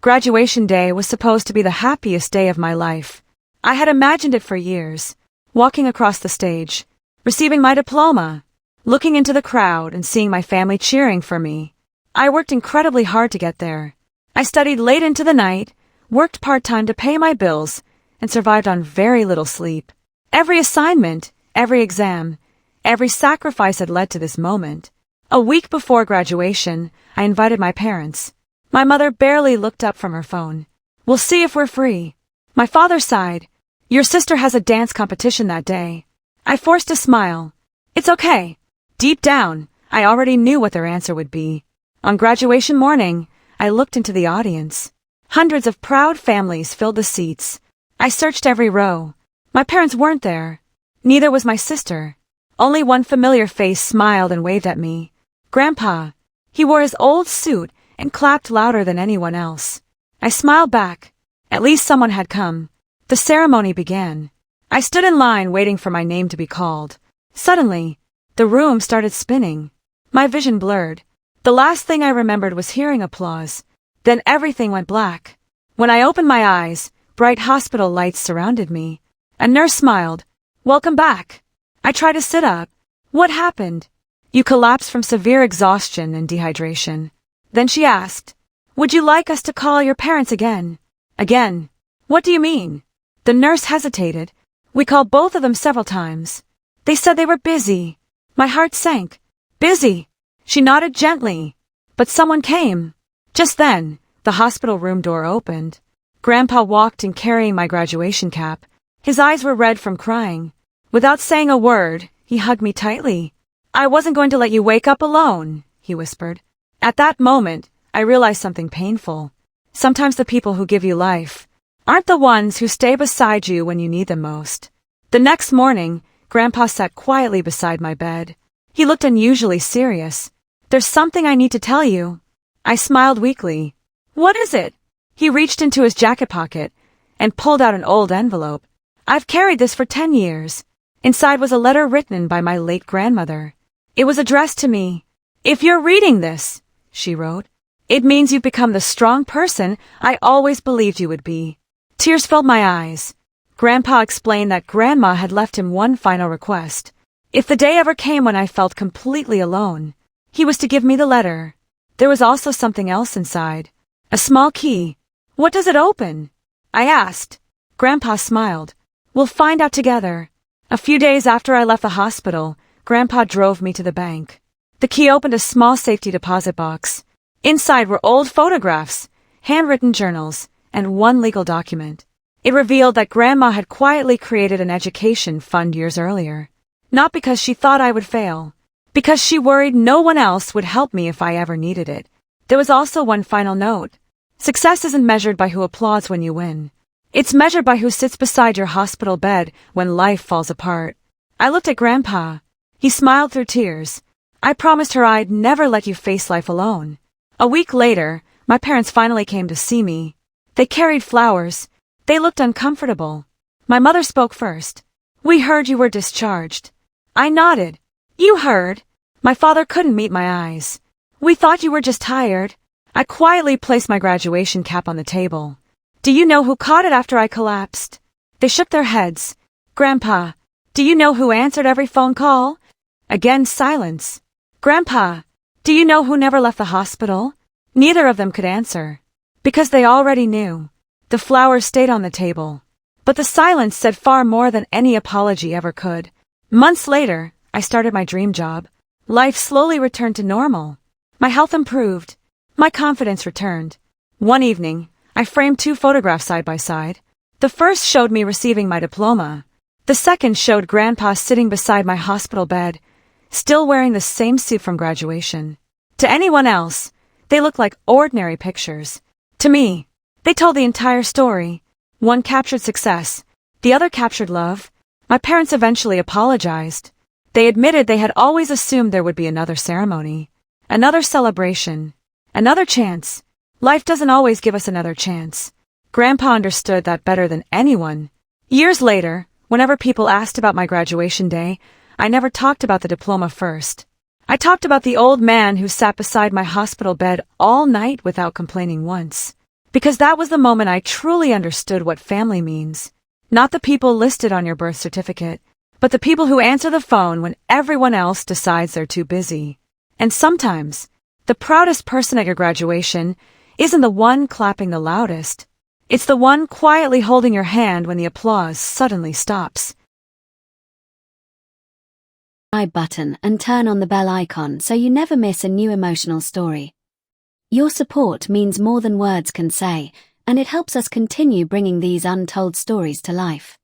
Graduation day was supposed to be the happiest day of my life. I had imagined it for years, walking across the stage, receiving my diploma, looking into the crowd and seeing my family cheering for me. I worked incredibly hard to get there. I studied late into the night, worked part-time to pay my bills, and survived on very little sleep. Every assignment, every exam, every sacrifice had led to this moment. A week before graduation, I invited my parents. My mother barely looked up from her phone. "We'll see if we're free." My father sighed. "Your sister has a dance competition that day." I forced a smile. "It's okay." Deep down, I already knew what their answer would be. On graduation morning, I looked into the audience. Hundreds of proud families filled the seats. I searched every row. My parents weren't there. Neither was my sister. Only one familiar face smiled and waved at me. Grandpa. He wore his old suit and clapped louder than anyone else. I smiled back. At least someone had come. The ceremony began. I stood in line waiting for my name to be called. Suddenly, the room started spinning. My vision blurred. The last thing I remembered was hearing applause. Then everything went black. When I opened my eyes, bright hospital lights surrounded me. A nurse smiled. "Welcome back." I tried to sit up. "What happened?" "You collapsed from severe exhaustion and dehydration." Then she asked, "Would you like us to call your parents again?" "Again? What do you mean?" The nurse hesitated. "We called both of them several times. They said they were busy." My heart sank. "Busy?" She nodded gently. "But someone came." Just then, the hospital room door opened. Grandpa walked in carrying my graduation cap. His eyes were red from crying. Without saying a word, he hugged me tightly. "I wasn't going to let you wake up alone," he whispered. At that moment, I realized something painful. Sometimes the people who give you life aren't the ones who stay beside you when you need them most. The next morning, Grandpa sat quietly beside my bed. He looked unusually serious. "There's something I need to tell you." I smiled weakly. "What is it?" He reached into his jacket pocket and pulled out an old envelope. "I've carried this for 10 years. Inside was a letter written by my late grandmother. It was addressed to me. If you're reading this," she wrote, "it means you've become the strong person I always believed you would be." Tears filled my eyes. Grandpa explained that Grandma had left him one final request. If the day ever came when I felt completely alone, he was to give me the letter. There was also something else inside. A small key. "What does it open?" I asked. Grandpa smiled. "We'll find out together." A few days after I left the hospital, Grandpa drove me to the bank. The key opened a small safety deposit box. Inside were old photographs, handwritten journals, and one legal document. It revealed that Grandma had quietly created an education fund years earlier. Not because she thought I would fail, because she worried no one else would help me if I ever needed it. There was also one final note. Success isn't measured by who applauds when you win. It's measured by who sits beside your hospital bed when life falls apart. I looked at Grandpa. He smiled through tears. I promised her I'd never let you face life alone. A week later, my parents finally came to see me. They carried flowers. They looked uncomfortable. My mother spoke first. "We heard you were discharged." I nodded. "You heard?" My father couldn't meet my eyes. "We thought you were just tired." I quietly placed my graduation cap on the table. "Do you know who caught it after I collapsed?" They shook their heads. "Grandpa, do you know who answered every phone call?" Again silence. "Grandpa, do you know who never left the hospital?" Neither of them could answer. Because they already knew. The flowers stayed on the table. But the silence said far more than any apology ever could. Months later, I started my dream job. Life slowly returned to normal. My health improved. My confidence returned. One evening, I framed 2 photographs side by side. The first showed me receiving my diploma. The second showed Grandpa sitting beside my hospital bed, still wearing the same suit from graduation. To anyone else, they looked like ordinary pictures. To me, they told the entire story. One captured success. The other captured love. My parents eventually apologized. They admitted they had always assumed there would be another ceremony, another celebration, another chance. Life doesn't always give us another chance. Grandpa understood that better than anyone. Years later, whenever people asked about my graduation day, I never talked about the diploma first. I talked about the old man who sat beside my hospital bed all night without complaining once. Because that was the moment I truly understood what family means. Not the people listed on your birth certificate, but the people who answer the phone when everyone else decides they're too busy. And sometimes, the proudest person at your graduation isn't the one clapping the loudest. It's the one quietly holding your hand when the applause suddenly stops. Subscribe button and turn on the bell icon so you never miss a new emotional story. Your support means more than words can say, and it helps us continue bringing these untold stories to life.